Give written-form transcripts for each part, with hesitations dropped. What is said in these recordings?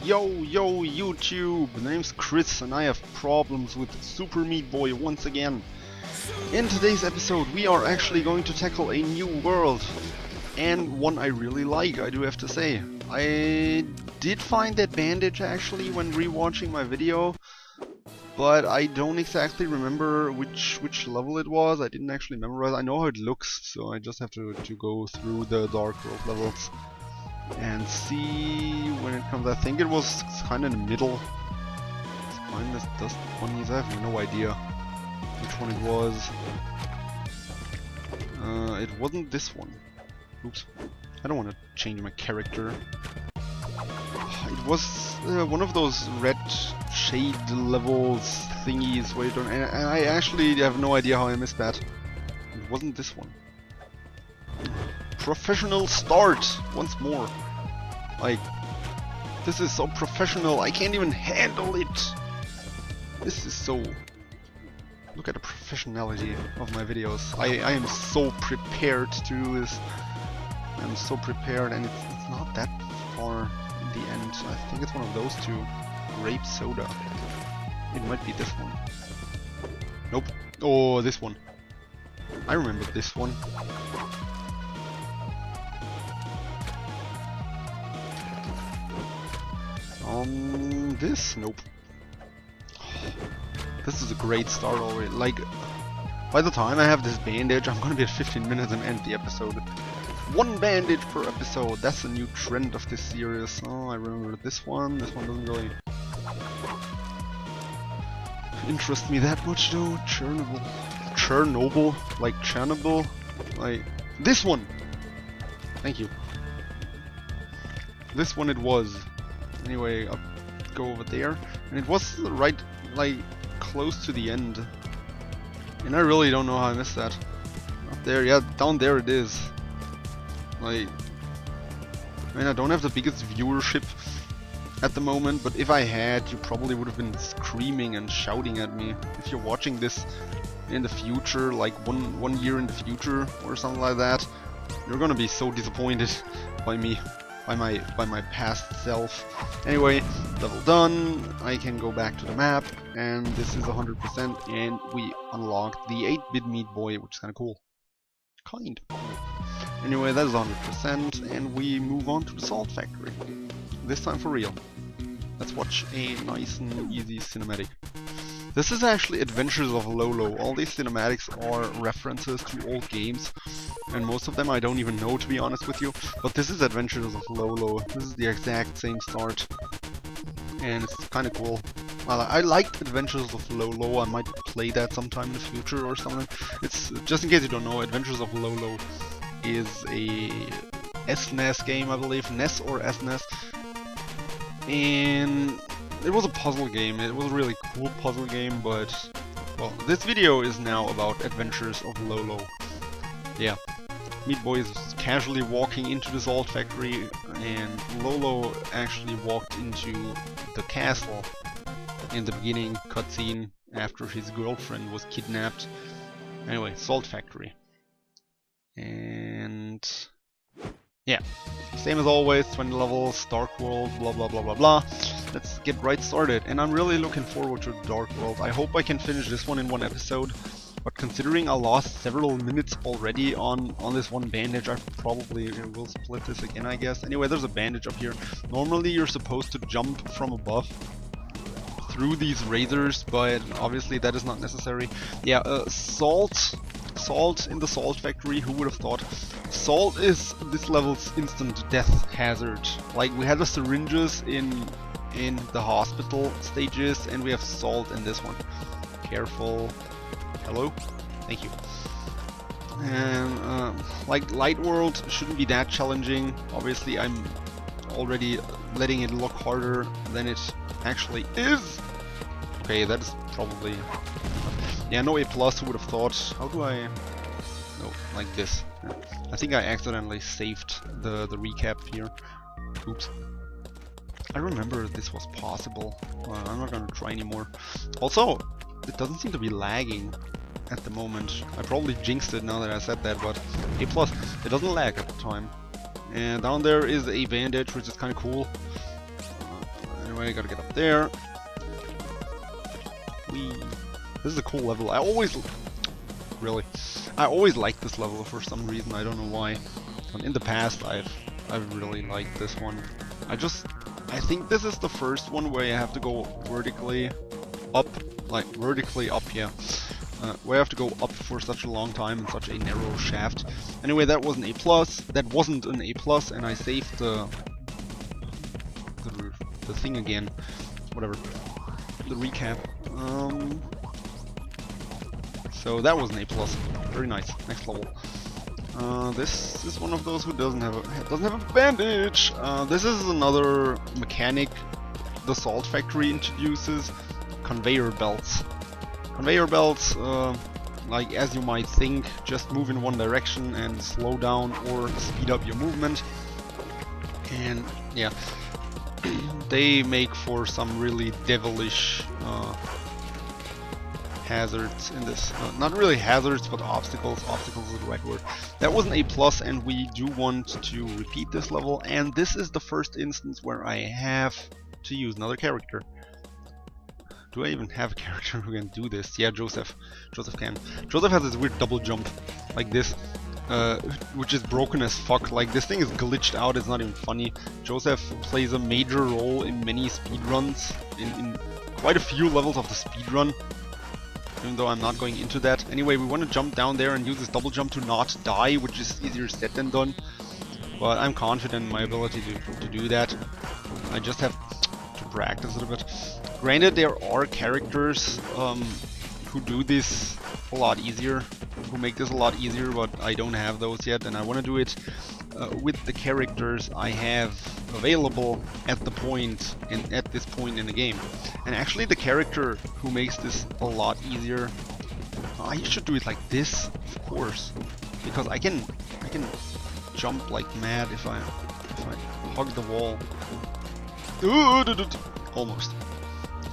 Yo YouTube, my name's Chris and I have problems with Super Meat Boy once again. In today's episode we are actually going to tackle a new world, and one I really like, I do have to say. I did find that bandage actually when rewatching my video, but I don't exactly remember which level it was. I didn't actually memorize. I know how it looks, so I just have to go through the Dark World levels and see when it comes. I think it was kind of in the middle. It's kind of dust bunnies. I have no idea which one it was. It wasn't this one. Oops. I don't want to change my character. It was one of those red shade levels thingies where you don't. And I actually have no idea how I missed that. It wasn't this one. Professional start once more. Like, this is so professional, I can't even handle it. This is so. Look at the professionality of my videos. I am so prepared to do this. I'm so prepared, and it's not that far in the end. I think it's one of those two. Grape soda. It might be this one. Nope. Oh, this one. I remember this one. This? Nope. This is a great start already. Like, by the time I have this bandage, I'm gonna be at 15 minutes and end the episode. One bandage per episode. That's a new trend of this series. Oh, I remember this one. This one doesn't really interest me that much though. Chernobyl? Like Chernobyl? Like, this one! Thank you. This one it was. Anyway, I'll go over there, and it was right, like, close to the end, and I really don't know how I missed that. Up there, yeah, down there it is. Like, I mean, I don't have the biggest viewership at the moment, but if I had, you probably would have been screaming and shouting at me. If you're watching this in the future, like one year in the future or something like that, you're gonna be so disappointed by me. By my past self. Anyway, level done. I can go back to the map, and this is 100%, and we unlocked the 8-bit Meat Boy, which is kind of cool. Kind of cool. Anyway, that is 100%, and we move on to the Salt Factory. This time for real. Let's watch a nice and easy cinematic. This is actually Adventures of Lolo. All these cinematics are references to old games, and most of them I don't even know, to be honest with you. But this is Adventures of Lolo. This is the exact same start, and it's kind of cool. I liked Adventures of Lolo. I might play that sometime in the future or something. It's just in case you don't know, Adventures of Lolo is a SNES game, I believe, NES or SNES, and it was a puzzle game. It was a really cool puzzle game, but, well, this video is now about Adventures of Lolo. Yeah, Meat Boy is casually walking into the Salt Factory, and Lolo actually walked into the castle in the beginning cutscene after his girlfriend was kidnapped. Anyway, Salt Factory. And yeah, same as always, 20 levels, Dark World, blah blah blah blah blah. Let's get right started, and I'm really looking forward to Dark World. I hope I can finish this one in one episode, but considering I lost several minutes already on this one bandage, I probably will split this again, I guess. Anyway, there's a bandage up here. Normally you're supposed to jump from above through these razors, but obviously that is not necessary. Yeah, Salt in the Salt Factory, who would have thought? Salt is this level's instant death hazard. Like, we had the syringes in the hospital stages, and we have salt in this one. Careful. Hello? Thank you. And like, Light World shouldn't be that challenging. Obviously I'm already letting it look harder than it actually is. Okay, that is probably, yeah, no A+, who would have thought? How do I... No, like this. Yeah. I think I accidentally saved the recap here. Oops. I remember this was possible. I'm not gonna try anymore. Also, it doesn't seem to be lagging at the moment. I probably jinxed it now that I said that, but A+, it doesn't lag at the time. And down there is a bandage, which is kind of cool. Anyway, I gotta get up there. Whee. This is a cool level. I always like this level for some reason. I don't know why. In the past, I've really liked this one. I think this is the first one where you have to go vertically up, like vertically up, yeah. Where I have to go up for such a long time in such a narrow shaft. Anyway, that was an A+. That wasn't an A+, and I saved the thing again. Whatever. The recap. So that was an A+. Very nice. Next level. This is one of those who doesn't have a bandage. This is another mechanic the Salt Factory introduces: conveyor belts. Conveyor belts, like as you might think, just move in one direction and slow down or speed up your movement. And yeah, they make for some really devilish hazards in this. Not really hazards, but obstacles. Obstacles is the right word. That was an A+, and we do want to repeat this level. And this is the first instance where I have to use another character. Do I even have a character who can do this? Yeah, Joseph. Joseph can. Joseph has this weird double jump, like this, which is broken as fuck. Like, this thing is glitched out, it's not even funny. Joseph plays a major role in many speedruns, in quite a few levels of the speedrun, even though I'm not going into that. Anyway, we want to jump down there and use this double jump to not die, which is easier said than done. But I'm confident in my ability to do that. I just have to practice a little bit. Granted, there are characters who do this a lot easier, who make this a lot easier, but I don't have those yet, and I want to do it with the characters I have available at this point in the game. And actually, the character who makes this a lot easier, I should do it like this, of course, because I can jump like mad if I hug the wall. Almost.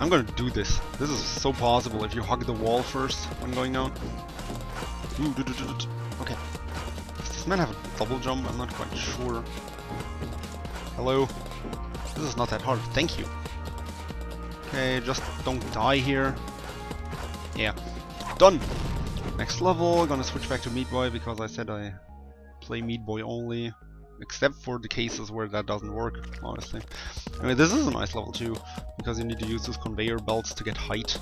I'm gonna do this. This is so possible if you hug the wall first when going down. Okay. Does this man have a double jump? I'm not quite sure. Hello? This is not that hard. Thank you. Okay, just don't die here. Yeah. Done! Next level. Gonna switch back to Meat Boy because I said I play Meat Boy only. Except for the cases where that doesn't work, honestly. Anyway, this is a nice level too, because you need to use those conveyor belts to get height.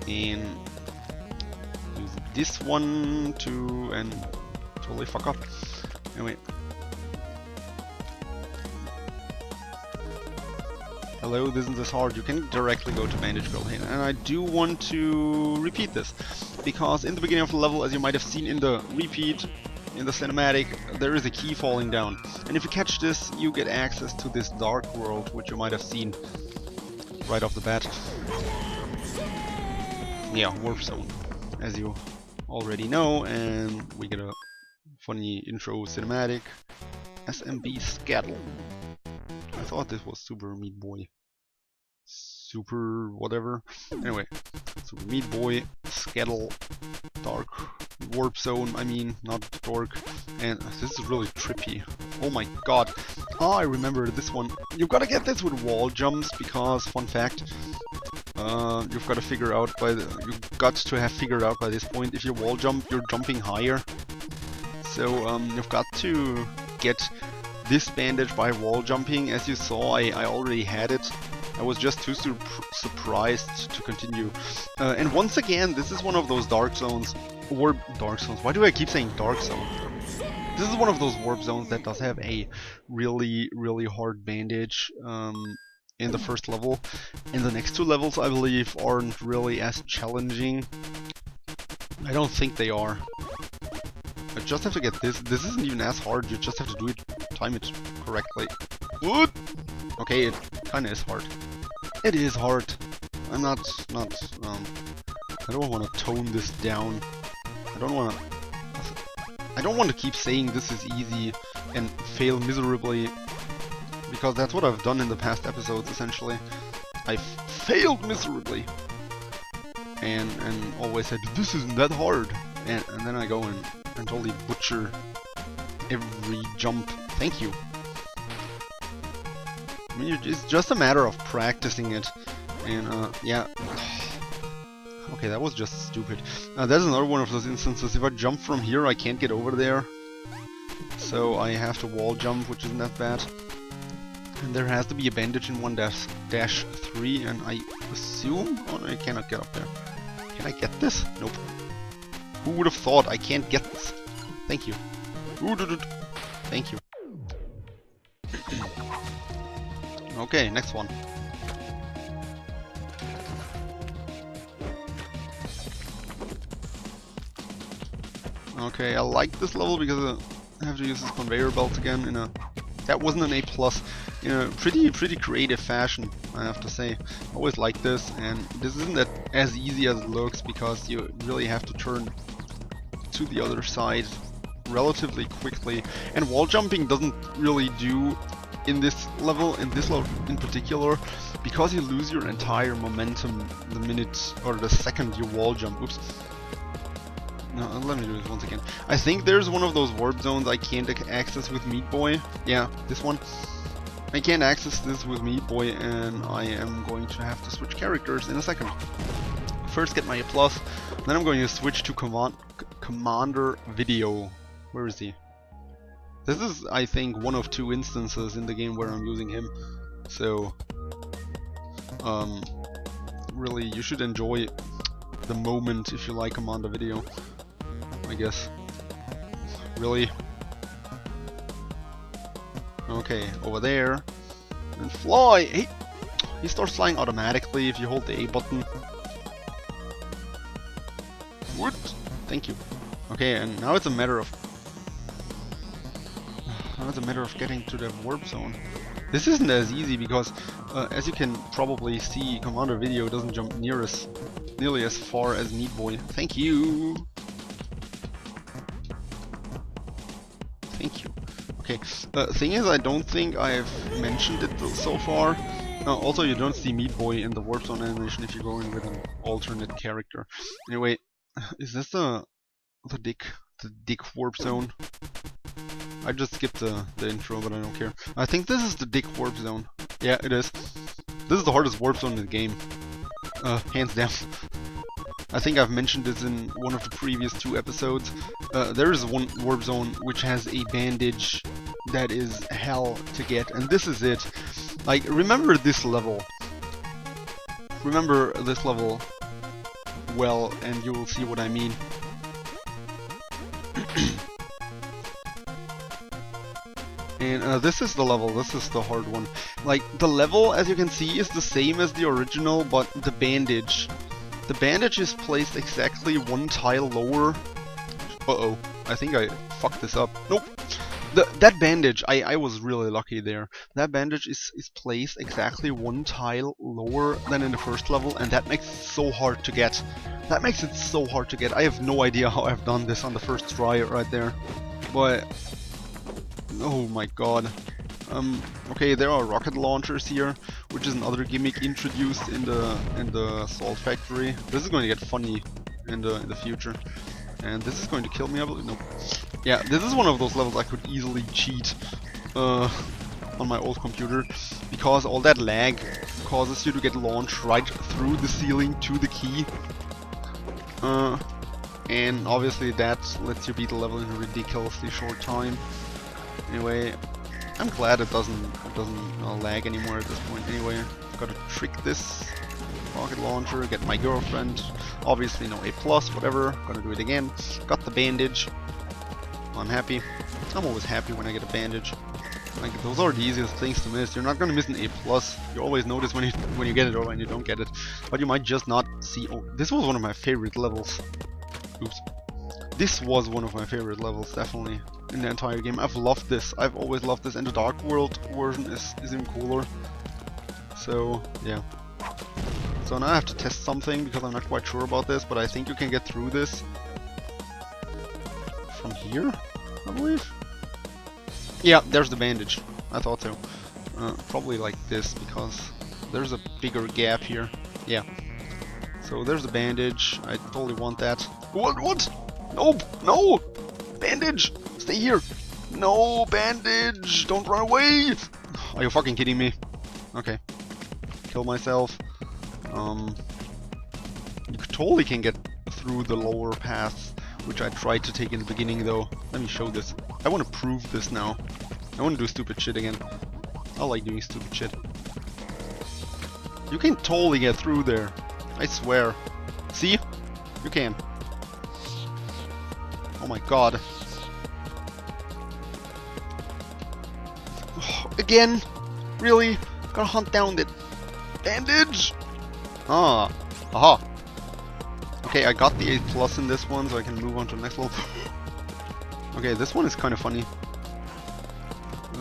And use this one to and totally fuck up. Anyway. Hello, this isn't this hard. You can directly go to Bandage Girl here. And I do want to repeat this, because in the beginning of the level, as you might have seen in the repeat, in the cinematic, there is a key falling down. And if you catch this, you get access to this dark world, which you might have seen right off the bat. Yeah, Warp Zone, as you already know, and we get a funny intro cinematic. SMB Scattle. I thought this was Super Meat Boy. Super whatever. Anyway, Super Meat Boy, Scattle, Dark Warp Zone, I mean, not Dork. And this is really trippy. Oh my god. Oh, I remember this one. You've got to get this with wall jumps because, fun fact, you've got to figure out to have figured out by this point, if you wall jump, you're jumping higher. So you've got to get this bandage by wall jumping. As you saw, I already had it. I was just too surprised to continue. And once again, this is one of those dark zones, or dark zones. Why do I keep saying dark zone? This is one of those warp zones that does have a really, really hard bandage in the first level. And the next two levels, I believe, aren't really as challenging. I don't think they are. I just have to get this. This isn't even as hard. You just have to do it, time it correctly. What? Okay, it kinda is hard. It is hard. I'm not I don't want to tone this down. I don't want to keep saying this is easy and fail miserably, because that's what I've done in the past episodes, essentially. I've failed miserably and always said, this isn't that hard. And then I go and totally butcher every jump. Thank you. I mean, it's just a matter of practicing it. And, yeah. Okay, that was just stupid. There's another one of those instances. If I jump from here, I can't get over there. So I have to wall jump, which isn't that bad. And there has to be a bandage in 1-3, and I assume... Oh, no, I cannot get up there. Can I get this? Nope. Who would have thought I can't get this? Thank you. Thank you. Okay, next one. Okay, I like this level because I have to use this conveyor belt again in a... That wasn't an A+, in a pretty creative fashion, I have to say. I always like this, and this isn't that as easy as it looks because you really have to turn to the other side relatively quickly. And wall jumping doesn't really do in this level in particular, because you lose your entire momentum the minute or the second you wall jump. Oops. No, let me do this once again. I think there's one of those warp zones I can't access with Meat Boy. Yeah, this one. I can't access this with Meat Boy, and I am going to have to switch characters in a second. First get my A+, then I'm going to switch to Commander Video. Where is he? This is, I think, one of 2 instances in the game where I'm using him. So, really, you should enjoy the moment if you like Commander Video, I guess. Really? Okay, over there. And fly! He starts flying automatically if you hold the A button. What? Thank you. Okay, and now it's a matter of... Now it's a matter of getting to the warp zone. This isn't as easy because, as you can probably see, Commander Video doesn't jump nearly as far as Meat Boy. Thank you! Thank you. Okay, thing is, I don't think I've mentioned it so far. Also, you don't see Meat Boy in the warp zone animation if you're going with an alternate character. Anyway, is this the Dick warp zone? I just skipped the intro, but I don't care. I think this is the Dick warp zone. Yeah, it is. This is the hardest warp zone in the game. Hands down. I think I've mentioned this in one of the previous 2 episodes. There is one warp zone which has a bandage that is hell to get, and this is it. Like, remember this level. Remember this level well, and you will see what I mean. And this is the level, this is the hard one. Like, the level, as you can see, is the same as the original, but the bandage is placed exactly 1 tile lower. Uh-oh, I think I fucked this up. Nope! That bandage, I was really lucky there. That bandage is placed exactly 1 tile lower than in the first level, and that makes it so hard to get. That makes it so hard to get. I have no idea how I've done this on the first try right there. But... oh my god. Okay, there are rocket launchers here, which is another gimmick introduced in the Salt Factory. This is going to get funny in the future. And this is going to kill me, I believe. Nope. Yeah, this is one of those levels I could easily cheat on my old computer, because all that lag causes you to get launched right through the ceiling to the key. And obviously that lets you beat the level in a ridiculously short time. Anyway, I'm glad it doesn't lag anymore at this point. Anyway, gotta trick this rocket launcher, get my girlfriend. Obviously no A+, whatever. Gonna do it again. Got the bandage. I'm happy. I'm always happy when I get a bandage. Like, those are the easiest things to miss. You're not gonna miss an A+. You always notice when you get it or when you don't get it. But you might just not see. Oh, this was one of my favorite levels. Oops. This was one of my favorite levels, definitely, in the entire game. I've loved this. I've always loved this, and the Dark World version is even cooler. So, yeah. So now I have to test something, because I'm not quite sure about this, but I think you can get through this from here, I believe? Yeah, there's the bandage. I thought so. Probably like this, because there's a bigger gap here. Yeah. So there's the bandage. I totally want that. What? Nope! No! Bandage! Stay here! No, bandage! Don't run away! Are you fucking kidding me? Okay. Kill myself. You totally can get through the lower paths, which I tried to take in the beginning though. Let me show this. I want to prove this now. I want to do stupid shit again. I like doing stupid shit. You can totally get through there. I swear. See? You can. Oh my god. Again? Really? Gotta hunt down that bandage? Ah. Aha. Okay, I got the A+ in this one, so I can move on to the next level. Okay, this one is kind of funny.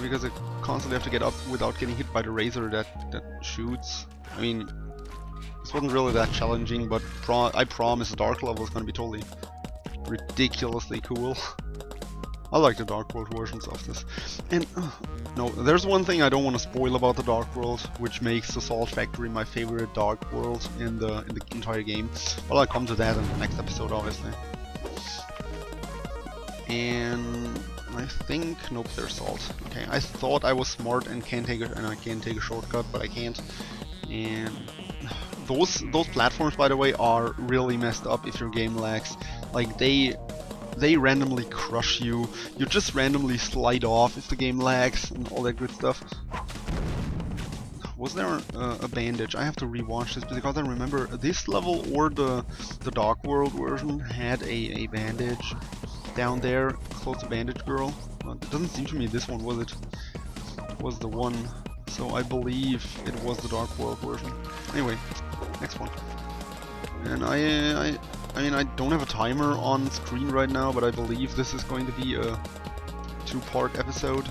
Because I constantly have to get up without getting hit by the razor that shoots. I mean, this wasn't really that challenging, but I promise the dark level is gonna be totally ridiculously cool. I like the Dark World versions of this. And no, there's one thing I don't want to spoil about the Dark World, which makes the Salt Factory my favorite Dark World in the entire game. Well, I'll come to that in the next episode, obviously. And I think nope, there's salt. Okay, I thought I was smart and can take a shortcut, but I can't. And those platforms, by the way, are really messed up if your game lags. Like they randomly crush you. You just randomly slide off if the game lags and all that good stuff. Was there a bandage? I have to rewatch this because I remember this level or the Dark World version had a bandage down there close to Bandage Girl. It doesn't seem to me this one was it. Was the one. So I believe it was the Dark World version. Anyway, next one. And I mean, I don't have a timer on screen right now, but I believe this is going to be a 2-part episode.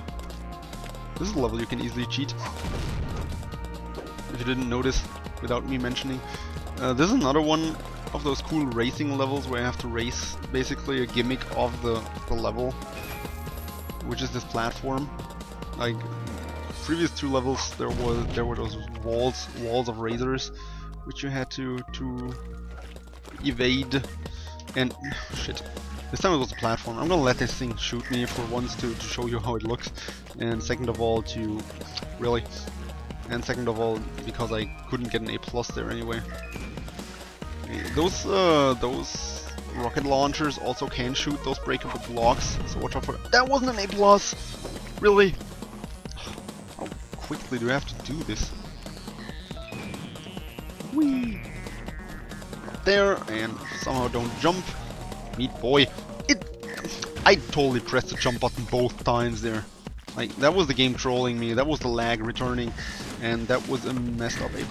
This is a level you can easily cheat. If you didn't notice without me mentioning. This is another one of those cool racing levels where I have to race, basically a gimmick of the level, which is this platform. Like previous 2 levels, there were those walls of razors, which you had to evade. And shit, this time it was a platform. I'm gonna let this thing shoot me for once to show you how it looks, and second of all because I couldn't get an A+ there anyway. Those rocket launchers also can shoot those breakable blocks, so watch out for that. That wasn't an A+! Really? How quickly do I have to do this? Whee! Up there, and somehow don't jump. Meat boy. I totally pressed the jump button both times there. Like, that was the game trolling me, that was the lag returning, and that was a messed up A+.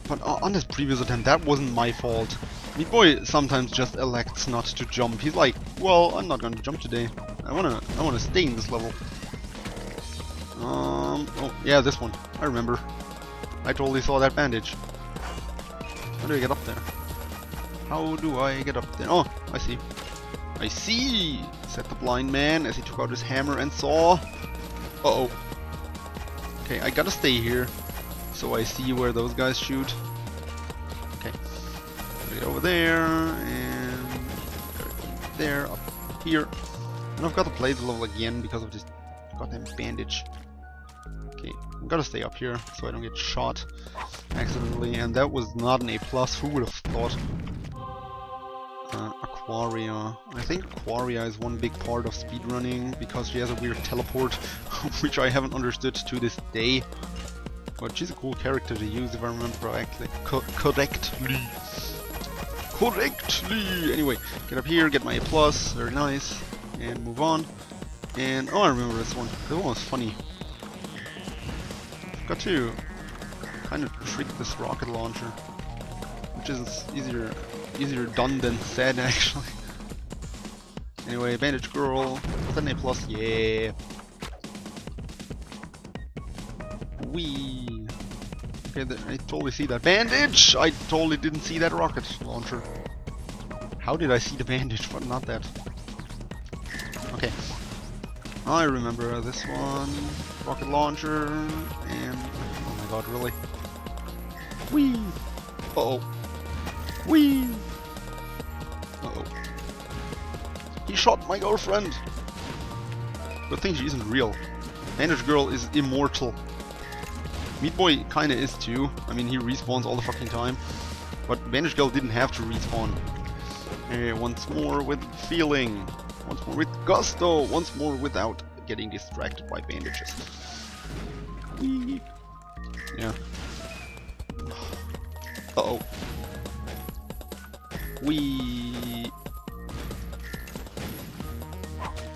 But on this previous attempt, that wasn't my fault. Meat Boy sometimes just elects not to jump. He's like, well, I'm not gonna jump today. I wanna stay in this level. Oh yeah, this one. I remember. I totally saw that bandage. How do I get up there? How do I get up there? Oh, I see. I see! Said the blind man as he took out his hammer and saw. Uh-oh. Okay, I gotta stay here so I see where those guys shoot. Okay. Get over there and there, up here. And I've got to play the level again because of this goddamn bandage. Okay, I've got to stay up here so I don't get shot accidentally. And that was not an A+. Who would have thought? Aquaria. I think Aquaria is one big part of speedrunning because she has a weird teleport, which I haven't understood to this day. But she's a cool character to use if I remember correctly. Correctly! Anyway, get up here, get my A+, very nice, and move on. And oh, I remember this one. This one was funny. Got to kind of trick this rocket launcher, which is easier done than said, actually. Anyway, Bandage Girl, with an A+, yeah. Whee! Okay, I totally see that bandage! I totally didn't see that rocket launcher. How did I see the bandage, but not that? Okay. I remember this one. Rocket launcher, and... oh my god, really? Whee! Uh-oh. Whee! Uh-oh. He shot my girlfriend! Good thing she isn't real. Bandage Girl is immortal. Meat Boy kinda is too. I mean, he respawns all the fucking time. But Bandage Girl didn't have to respawn. Once more with feeling. Once more with gusto. Once more without getting distracted by bandages. Whee. Yeah. Uh-oh. Whee.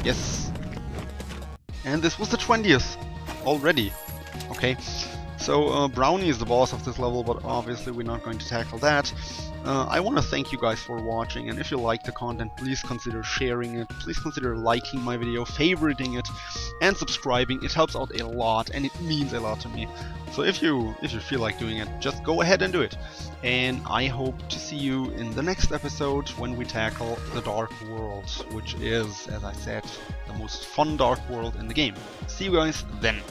Yes. And this was the 20th already. Okay. So Brownie is the boss of this level, but obviously we're not going to tackle that. I want to thank you guys for watching, and if you like the content, please consider sharing it, please consider liking my video, favoriting it, and subscribing. It helps out a lot, and it means a lot to me. So if you feel like doing it, just go ahead and do it. And I hope to see you in the next episode when we tackle the Dark World, which is, as I said, the most fun Dark World in the game. See you guys then.